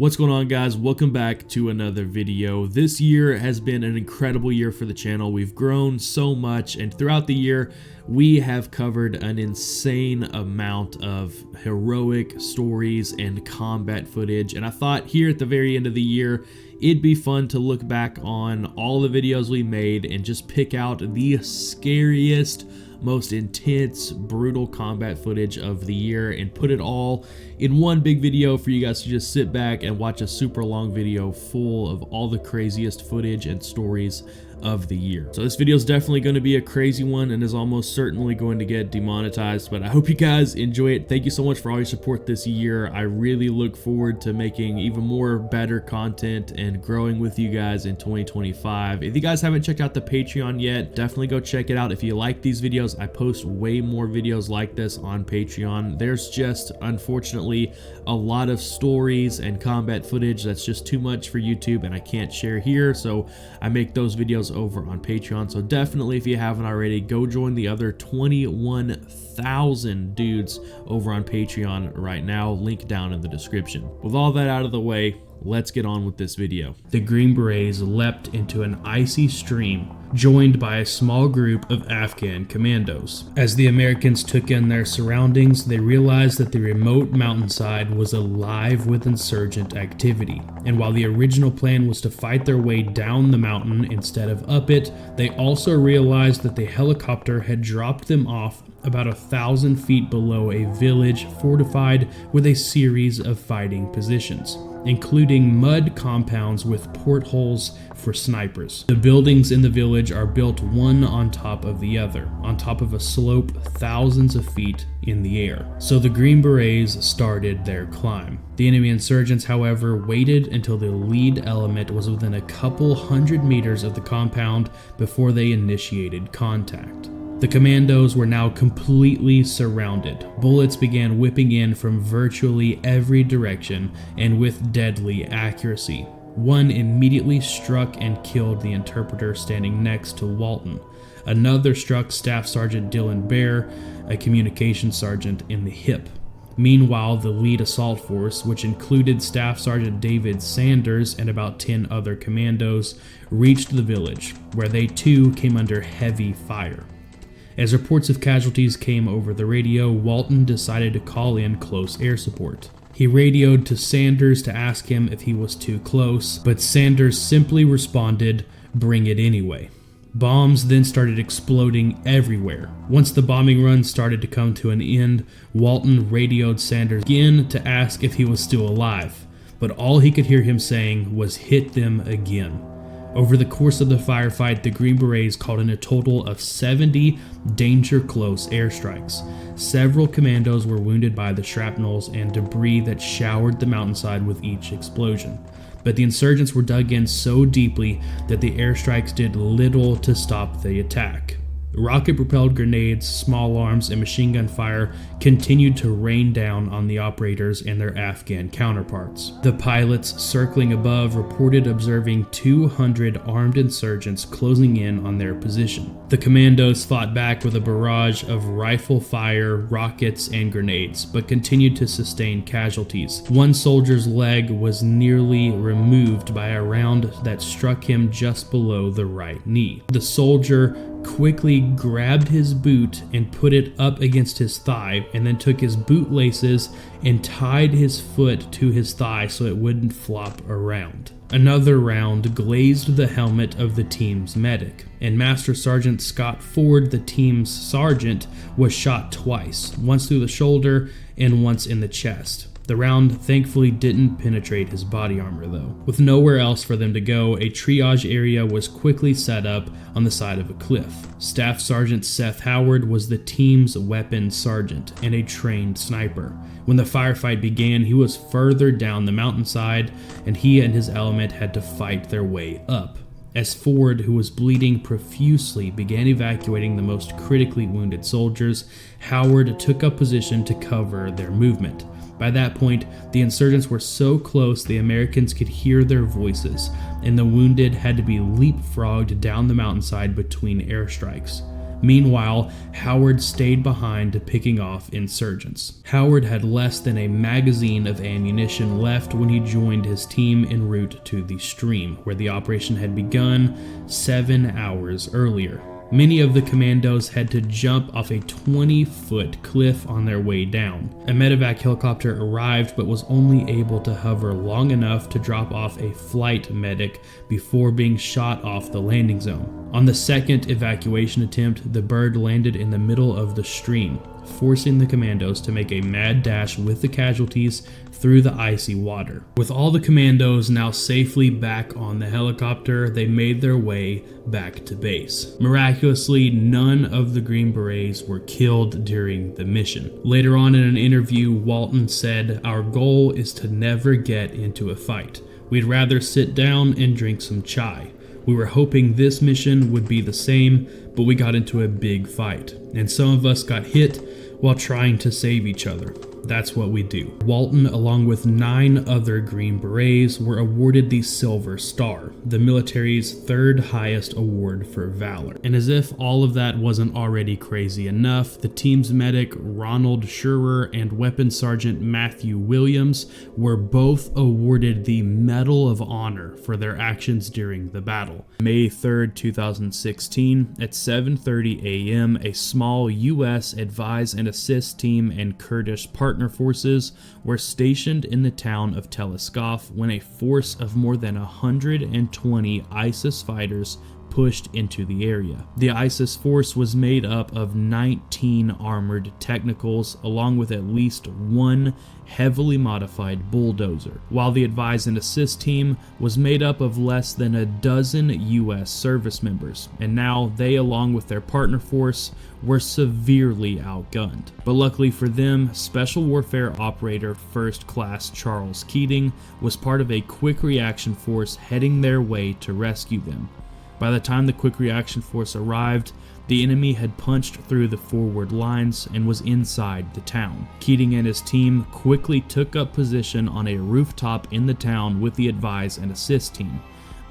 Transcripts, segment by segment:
What's going on, guys? Welcome back to another video. This year has been an incredible year for the channel. We've grown so much, and throughout the year we have covered an insane amount of heroic stories and combat footage, and I thought here at the very end of the year it'd be fun to look back on all the videos we made and just pick out the scariest, most intense, brutal combat footage of the year and put it all in one big video for you guys to just sit back and watch a super long video full of all the craziest footage and stories of the year. So this video is definitely going to be a crazy one and is almost certainly going to get demonetized, but I hope you guys enjoy it. Thank you so much for all your support this year. I really look forward to making even more better content and growing with you guys in 2025. If you guys haven't checked out the Patreon yet, definitely go check it out. If you like these videos, I post way more videos like this on Patreon. There's just, unfortunately, a lot of stories and combat footage that's just too much for YouTube and I can't share here, so I make those videos over on Patreon. So definitely, if you haven't already, go join the other 21,000 dudes over on Patreon right now. Link down in the description. With all that out of the way, let's get on with this video. The Green Berets leapt into an icy stream, joined by a small group of Afghan commandos. As the Americans took in their surroundings, they realized that the remote mountainside was alive with insurgent activity. And while the original plan was to fight their way down the mountain instead of up it, they also realized that the helicopter had dropped them off about 1,000 feet below a village fortified with a series of fighting positions, including mud compounds with portholes for snipers. The buildings in the village are built one on top of the other, on top of a slope thousands of feet in the air. So the Green Berets started their climb. The enemy insurgents, however, waited until the lead element was within a couple hundred meters of the compound before they initiated contact. The commandos were now completely surrounded. Bullets began whipping in from virtually every direction and with deadly accuracy. One immediately struck and killed the interpreter standing next to Walton. Another struck Staff Sergeant Dylan Bear, a communications sergeant, in the hip. Meanwhile, the lead assault force, which included Staff Sergeant David Sanders and about 10 other commandos, reached the village, where they too came under heavy fire. As reports of casualties came over the radio, Walton decided to call in close air support. He radioed to Sanders to ask him if he was too close, but Sanders simply responded, "Bring it anyway." Bombs then started exploding everywhere. Once the bombing run started to come to an end, Walton radioed Sanders again to ask if he was still alive, but all he could hear him saying was, "Hit them again." Over the course of the firefight, the Green Berets called in a total of 70 danger-close airstrikes. Several commandos were wounded by the shrapnels and debris that showered the mountainside with each explosion. But the insurgents were dug in so deeply that the airstrikes did little to stop the attack. Rocket-propelled grenades, small arms, and machine gun fire continued to rain down on the operators and their Afghan counterparts. The pilots circling above reported observing 200 armed insurgents closing in on their position. The commandos fought back with a barrage of rifle fire, rockets, and grenades, but continued to sustain casualties. One soldier's leg was nearly removed by a round that struck him just below the right knee. The soldier quickly grabbed his boot and put it up against his thigh, and then took his boot laces and tied his foot to his thigh so it wouldn't flop around. Another round glazed the helmet of the team's medic, and Master Sergeant Scott Ford, the team's sergeant, was shot twice, once through the shoulder and once in the chest. The round thankfully didn't penetrate his body armor though. With nowhere else for them to go, a triage area was quickly set up on the side of a cliff. Staff Sergeant Seth Howard was the team's weapons sergeant and a trained sniper. When the firefight began, he was further down the mountainside, and he and his element had to fight their way up. As Ford, who was bleeding profusely, began evacuating the most critically wounded soldiers, Howard took up position to cover their movement. By that point, the insurgents were so close the Americans could hear their voices, and the wounded had to be leapfrogged down the mountainside between airstrikes. Meanwhile, Howard stayed behind picking off insurgents. Howard had less than a magazine of ammunition left when he joined his team en route to the stream, where the operation had begun 7 hours earlier. Many of the commandos had to jump off a 20-foot cliff on their way down. A medevac helicopter arrived but was only able to hover long enough to drop off a flight medic before being shot off the landing zone. On the second evacuation attempt, the bird landed in the middle of the stream, forcing the commandos to make a mad dash with the casualties through the icy water. With all the commandos now safely back on the helicopter, they made their way back to base. Miraculously, none of the Green Berets were killed during the mission. Later on in an interview, Walton said, "Our goal is to never get into a fight. We'd rather sit down and drink some chai. We were hoping this mission would be the same, but we got into a big fight, and some of us got hit while trying to save each other. That's what we do." Walton, along with 9 other Green Berets, were awarded the Silver Star, the military's 3rd highest award for valor. And as if all of that wasn't already crazy enough, the team's medic Ronald Schurer and Weapons Sergeant Matthew Williams were both awarded the Medal of Honor for their actions during the battle. May 3rd, 2016, at 7:30 a.m., a small U.S. Advise and Assist team and Kurdish partner forces were stationed in the town of Teleskov when a force of more than 120 ISIS fighters pushed into the area. The ISIS force was made up of 19 armored technicals, along with at least 1 heavily modified bulldozer, while the Advise and Assist team was made up of less than a dozen U.S. service members, and now they, along with their partner force, were severely outgunned. But luckily for them, Special Warfare Operator First Class Charles Keating was part of a quick reaction force heading their way to rescue them. By the time the quick reaction force arrived, the enemy had punched through the forward lines and was inside the town. Keating and his team quickly took up position on a rooftop in the town with the Advise and Assist team,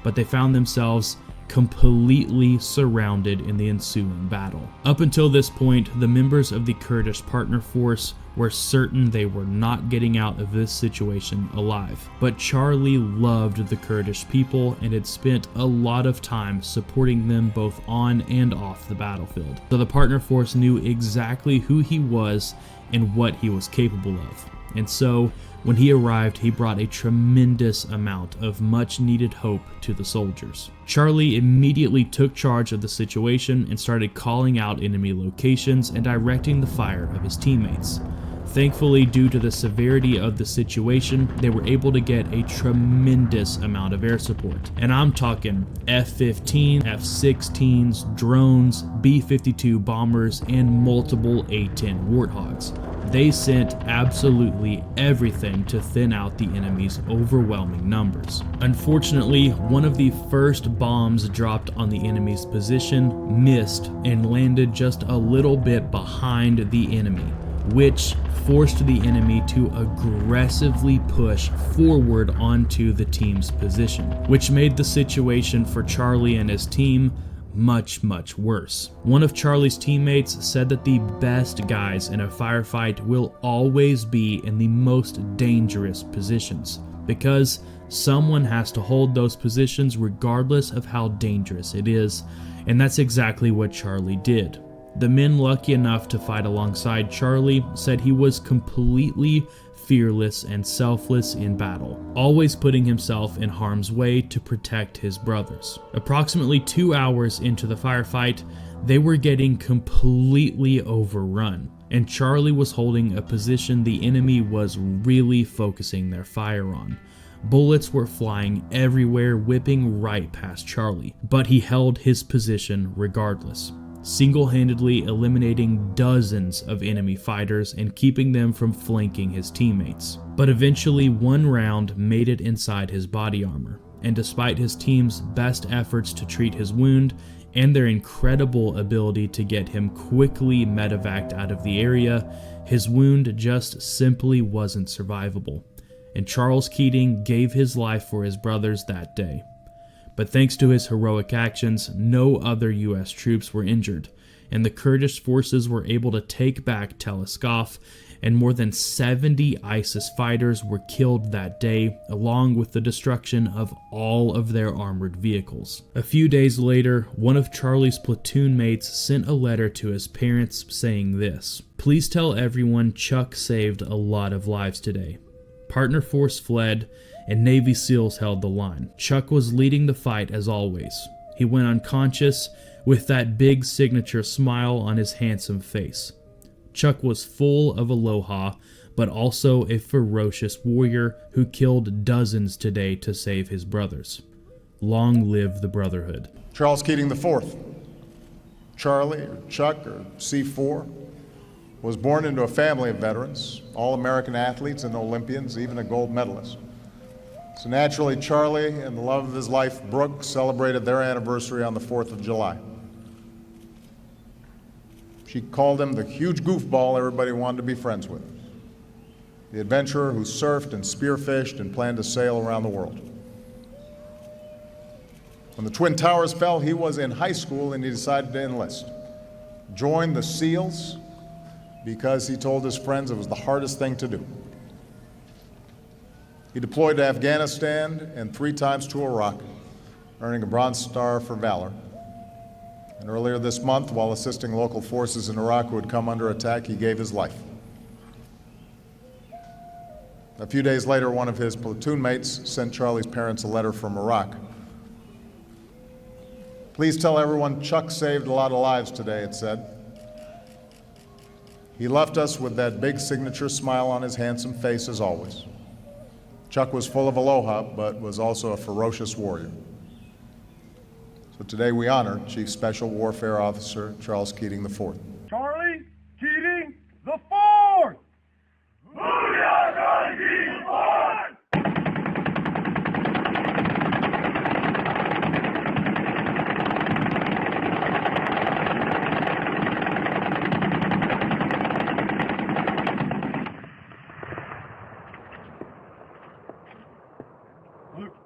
but they found themselves completely surrounded in the ensuing battle. Up until this point, the members of the Kurdish partner force were certain they were not getting out of this situation alive. But Charlie loved the Kurdish people and had spent a lot of time supporting them both on and off the battlefield. So the partner force knew exactly who he was and what he was capable of. And so, when he arrived, he brought a tremendous amount of much needed hope to the soldiers. Charlie immediately took charge of the situation and started calling out enemy locations and directing the fire of his teammates. Thankfully, due to the severity of the situation, they were able to get a tremendous amount of air support. And I'm talking F-15, F-16s, drones, B-52 bombers, and multiple A-10 Warthogs. They sent absolutely everything to thin out the enemy's overwhelming numbers. Unfortunately, one of the first bombs dropped on the enemy's position missed and landed just a little bit behind the enemy, which forced the enemy to aggressively push forward onto the team's position, which made the situation for Charlie and his team much worse. One of Charlie's teammates said that the best guys in a firefight will always be in the most dangerous positions, because someone has to hold those positions regardless of how dangerous it is, and that's exactly what Charlie did. The men lucky enough to fight alongside Charlie said he was completely fearless and selfless in battle, always putting himself in harm's way to protect his brothers. Approximately 2 hours into the firefight, they were getting completely overrun, and Charlie was holding a position the enemy was really focusing their fire on. Bullets were flying everywhere, whipping right past Charlie, but he held his position regardless, single-handedly eliminating dozens of enemy fighters and keeping them from flanking his teammates. But eventually, one round made it inside his body armor, and despite his team's best efforts to treat his wound and their incredible ability to get him quickly medevaced out of the area, his wound just simply wasn't survivable, and Charles Keating gave his life for his brothers that day. But thanks to his heroic actions, no other U.S. troops were injured, and the Kurdish forces were able to take back Tel Askaf, and more than 70 ISIS fighters were killed that day, along with the destruction of all of their armored vehicles. A few days later, one of Charlie's platoon mates sent a letter to his parents saying this: "Please tell everyone Chuck saved a lot of lives today. Partner force fled, and Navy SEALs held the line. Chuck was leading the fight as always. He went unconscious with that big signature smile on his handsome face. Chuck was full of aloha, but also a ferocious warrior who killed dozens today to save his brothers. Long live the Brotherhood." Charles Keating IV, Charlie, or Chuck, or C4, was born into a family of veterans, all American athletes and Olympians, even a gold medalist. So naturally, Charlie and the love of his life, Brooke, celebrated their anniversary on the 4th of July. She called him the huge goofball everybody wanted to be friends with, the adventurer who surfed and spearfished and planned to sail around the world. When the Twin Towers fell, he was in high school and he decided to enlist. Joined the SEALs because he told his friends it was the hardest thing to do. He deployed to Afghanistan and 3 times to Iraq, earning a Bronze Star for valor. And earlier this month, while assisting local forces in Iraq who had come under attack, he gave his life. A few days later, one of his platoon mates sent Charlie's parents a letter from Iraq. "Please tell everyone Chuck saved a lot of lives today," it said. "He left us with that big signature smile on his handsome face as always. Chuck was full of aloha, but was also a ferocious warrior." So today we honor Chief Special Warfare Officer Charles Keating IV. Charlie Keating the Fourth! Booyah, Charlie Keating the Fourth! Luke.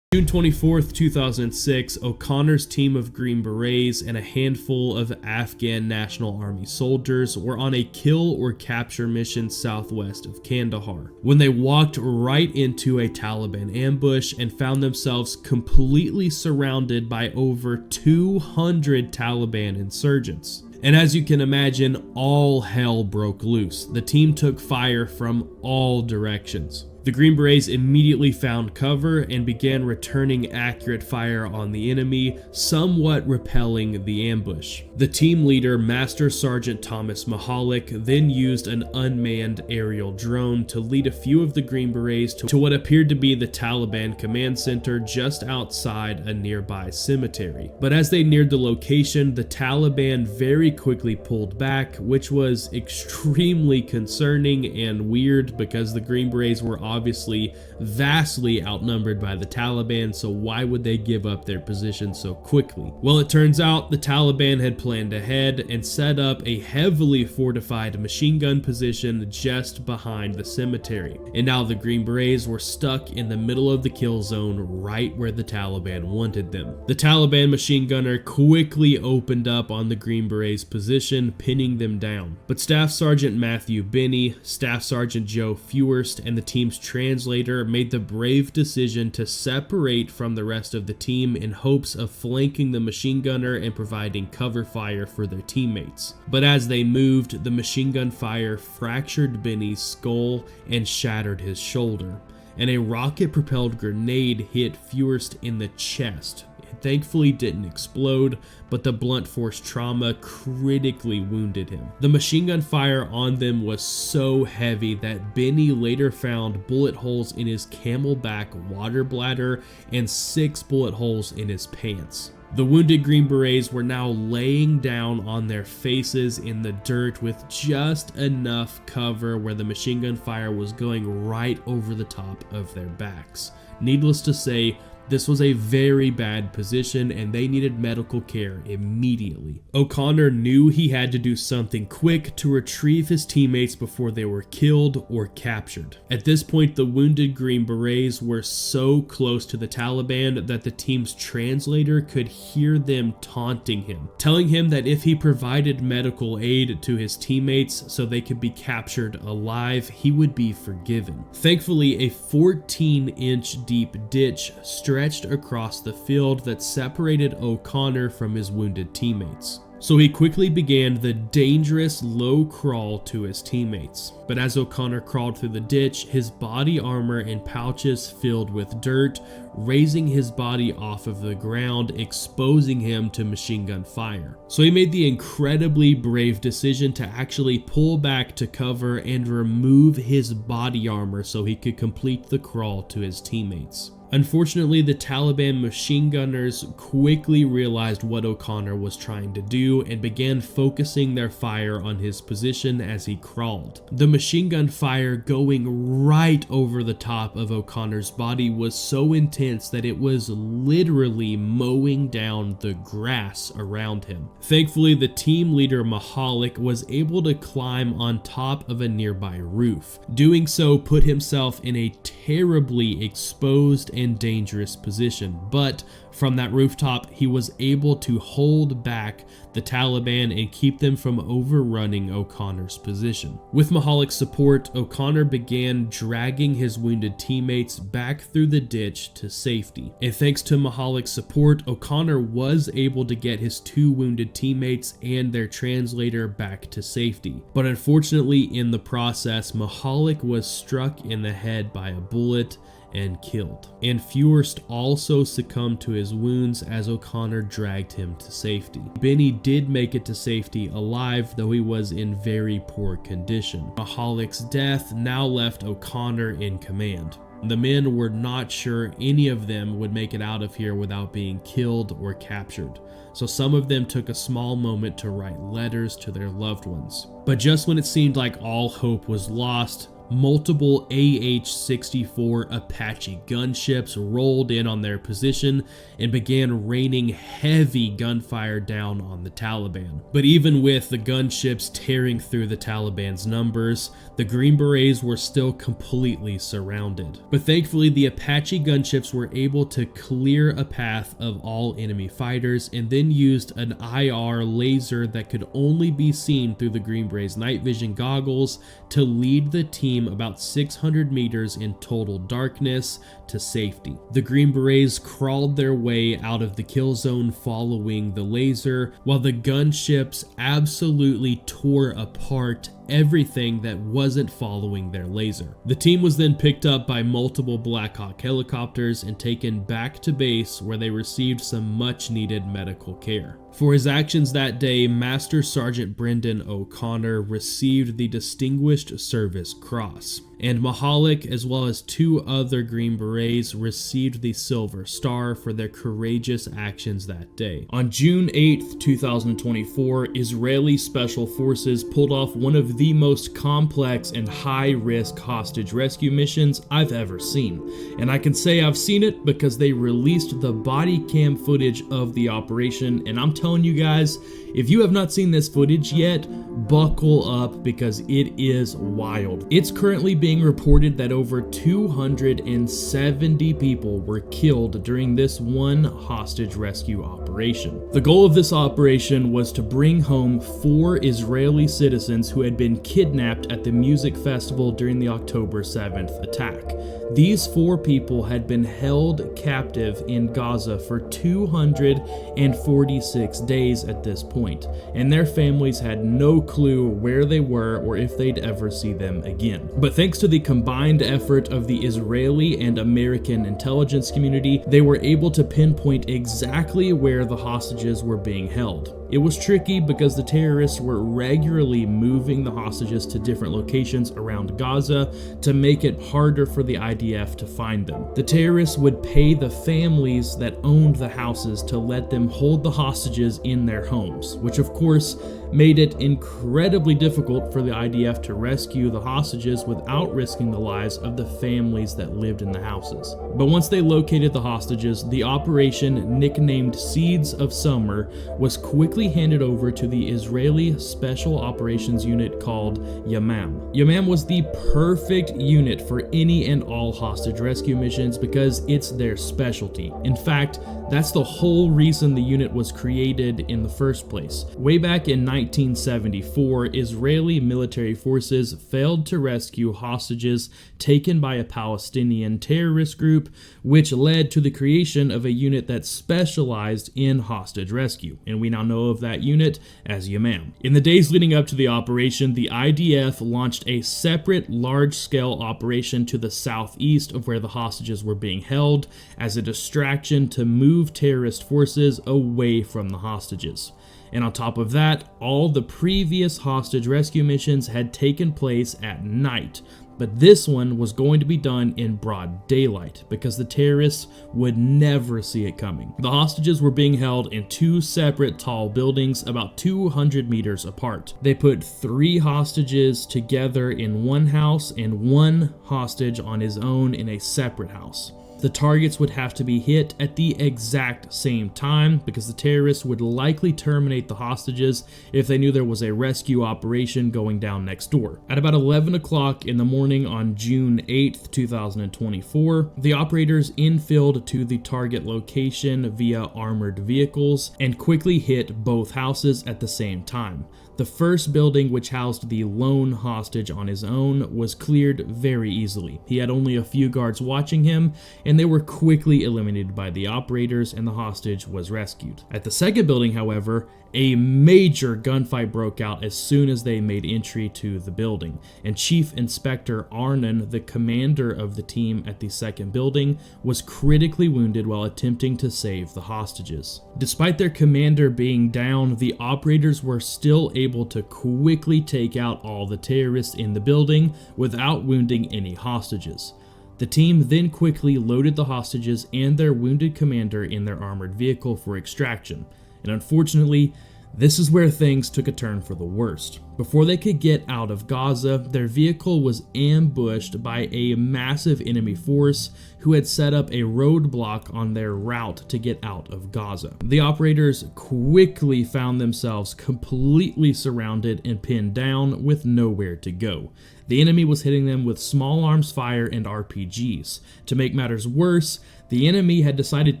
June 24th, 2006, O'Connor's team of Green Berets and a handful of Afghan National Army soldiers were on a kill or capture mission southwest of Kandahar when they walked right into a Taliban ambush and found themselves completely surrounded by over 200 Taliban insurgents. And as you can imagine, all hell broke loose. The team took fire from all directions. The Green Berets immediately found cover and began returning accurate fire on the enemy, somewhat repelling the ambush. The team leader, Master Sergeant Thomas Mahalik, then used an unmanned aerial drone to lead a few of the Green Berets to what appeared to be the Taliban command center just outside a nearby cemetery. But as they neared the location, the Taliban very quickly pulled back, which was extremely concerning and weird because the Green Berets were obviously vastly outnumbered by the Taliban, so why would they give up their position so quickly? Well, it turns out the Taliban had planned ahead and set up a heavily fortified machine gun position just behind the cemetery, and now the Green Berets were stuck in the middle of the kill zone right where the Taliban wanted them. The Taliban machine gunner quickly opened up on the Green Berets position, pinning them down, but Staff Sergeant Matthew Binney, Staff Sergeant Joe Fewhurst, and the team's translator made the brave decision to separate from the rest of the team in hopes of flanking the machine gunner and providing cover fire for their teammates. But as they moved, the machine gun fire fractured Binney's skull and shattered his shoulder, and a rocket-propelled grenade hit Fewhurst in the chest. It thankfully didn't explode, but the blunt force trauma critically wounded him. The machine gun fire on them was so heavy that Binney later found bullet holes in his camelback water bladder and 6 bullet holes in his pants. The wounded Green Berets were now laying down on their faces in the dirt with just enough cover where the machine gun fire was going right over the top of their backs. Needless to say, This was a very bad position and they needed medical care immediately. O'Connor knew he had to do something quick to retrieve his teammates before they were killed or captured. At this point, the wounded Green Berets were so close to the Taliban that the team's translator could hear them taunting him, telling him that if he provided medical aid to his teammates so they could be captured alive, he would be forgiven. Thankfully, a 14-inch deep ditch stretched across the field that separated O'Connor from his wounded teammates. So he quickly began the dangerous low crawl to his teammates. But as O'Connor crawled through the ditch, his body armor and pouches filled with dirt, raising his body off of the ground, exposing him to machine gun fire. So he made the incredibly brave decision to actually pull back to cover and remove his body armor so he could complete the crawl to his teammates. Unfortunately, the Taliban machine gunners quickly realized what O'Connor was trying to do and began focusing their fire on his position as he crawled. The machine gun fire going right over the top of O'Connor's body was so intense that it was literally mowing down the grass around him. Thankfully, the team leader Mahalik was able to climb on top of a nearby roof. Doing so put himself in a terribly exposed and dangerous position, but from that rooftop he was able to hold back the Taliban and keep them from overrunning O'Connor's position. With Mahalik's support, O'Connor began dragging his wounded teammates back through the ditch to safety. And thanks to Mahalik's support, O'Connor was able to get his 2 wounded teammates and their translator back to safety. But unfortunately, in the process, Mahalik was struck in the head by a bullet and killed. And Fewhurst also succumbed to his wounds as O'Connor dragged him to safety. Benny did make it to safety alive, though he was in very poor condition. Mahalik's death now left O'Connor in command. The men were not sure any of them would make it out of here without being killed or captured, so some of them took a small moment to write letters to their loved ones. But just when it seemed like all hope was lost, multiple AH-64 Apache gunships rolled in on their position and began raining heavy gunfire down on the Taliban. But even with the gunships tearing through the Taliban's numbers, the Green Berets were still completely surrounded. But thankfully, the Apache gunships were able to clear a path of all enemy fighters and then used an IR laser that could only be seen through the Green Berets' night vision goggles to lead the team about 600 meters in total darkness to safety. The Green Berets crawled their way out of the kill zone following the laser, while the gunships absolutely tore apart everything that wasn't following their laser. The team was then picked up by multiple Black Hawk helicopters and taken back to base, where they received some much needed medical care. For his actions that day, Master Sergeant Brendan O'Connor received the Distinguished Service Cross, and Mahalik, as well as 2 other Green Berets, received the Silver Star for their courageous actions that day. On June 8th, 2024, Israeli Special Forces pulled off one of the most complex and high-risk hostage rescue missions I've ever seen. And I can say I've seen it because they released the body cam footage of the operation, and I'm telling you guys, if you have not seen this footage yet, buckle up because it is wild. It's currently being reported that over 270 people were killed during this one hostage rescue operation. The goal of this operation was to bring home 4 Israeli citizens who had been kidnapped at the music festival during the October 7th attack. These 4 people had been held captive in Gaza for 246 days at this point, and their families had no clue where they were or if they'd ever see them again. But thanks to the combined effort of the Israeli and American intelligence community, they were able to pinpoint exactly where the hostages were being held. It was tricky because the terrorists were regularly moving the hostages to different locations around Gaza to make it harder for the IDF to find them. The terrorists would pay the families that owned the houses to let them hold the hostages in their homes, which of course made it incredibly difficult for the IDF to rescue the hostages without risking the lives of the families that lived in the houses. But once they located the hostages, the operation, nicknamed Seeds of Summer, was quickly handed over to the Israeli Special Operations Unit called Yamam. Yamam was the perfect unit for any and all hostage rescue missions because it's their specialty. In fact, that's the whole reason the unit was created in the first place. Way back in 1974, Israeli military forces failed to rescue hostages taken by a Palestinian terrorist group, which led to the creation of a unit that specialized in hostage rescue, and we now know of that unit as Yamam. In the days leading up to the operation, the IDF launched a separate large-scale operation to the southeast of where the hostages were being held as a distraction to move terrorist forces away from the hostages. And on top of that, all the previous hostage rescue missions had taken place at night, but this one was going to be done in broad daylight because the terrorists would never see it coming. The hostages were being held in two separate tall buildings about 200 meters apart. They put 3 hostages together in one house and 1 hostage on his own in a separate house. The targets would have to be hit at the exact same time because the terrorists would likely terminate the hostages if they knew there was a rescue operation going down next door. At about 11 o'clock in the morning on June 8th, 2024, the operators infilled to the target location via armored vehicles and quickly hit both houses at the same time. The first building, which housed the lone hostage on his own, was cleared very easily. He had only a few guards watching him, and they were quickly eliminated by the operators, and the hostage was rescued. At the second building, however, a major gunfight broke out as soon as they made entry to the building, and Chief Inspector Arnon, the commander of the team at the second building, was critically wounded while attempting to save the hostages. Despite their commander being down, the operators were still able to quickly take out all the terrorists in the building without wounding any hostages. The team then quickly loaded the hostages and their wounded commander in their armored vehicle for extraction. And unfortunately, this is where things took a turn for the worst. Before they could get out of Gaza, their vehicle was ambushed by a massive enemy force who had set up a roadblock on their route to get out of Gaza. The operators quickly found themselves completely surrounded and pinned down with nowhere to go. The enemy was hitting them with small arms fire and RPGs. To make matters worse, the enemy had decided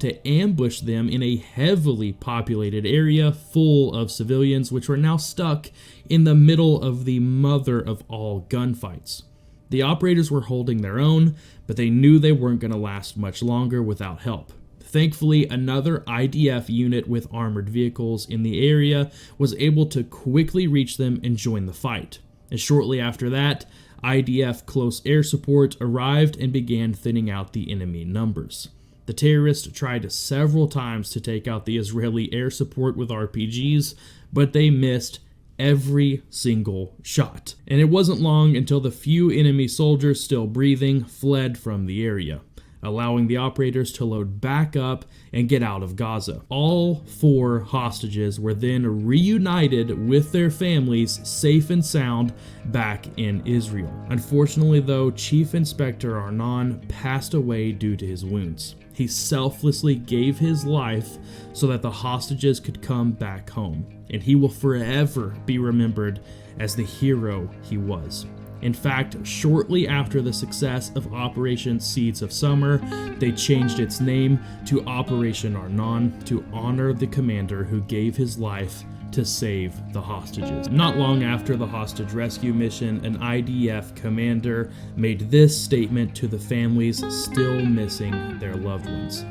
to ambush them in a heavily populated area full of civilians, which were now stuck in the middle of the mother of all gunfights. The operators were holding their own, but they knew they weren't going to last much longer without help. Thankfully, another IDF unit with armored vehicles in the area was able to quickly reach them and join the fight. And shortly after that, IDF close air support arrived and began thinning out the enemy numbers. The terrorists tried several times to take out the Israeli air support with RPGs, but they missed every single shot. And it wasn't long until the few enemy soldiers still breathing fled from the area, allowing the operators to load back up and get out of Gaza. All 4 hostages were then reunited with their families safe and sound back in Israel. Unfortunately though, Chief Inspector Arnon passed away due to his wounds. He selflessly gave his life so that the hostages could come back home, and he will forever be remembered as the hero he was. In fact, shortly after the success of Operation Seeds of Summer, they changed its name to Operation Arnon to honor the commander who gave his life to save the hostages. Not long after the hostage rescue mission, an IDF commander made this statement to the families still missing their loved ones.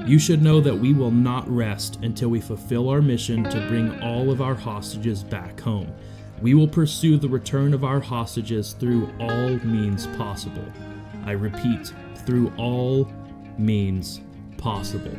"You should know that we will not rest until we fulfill our mission to bring all of our hostages back home. We will pursue the return of our hostages through all means possible. I repeat, through all means possible."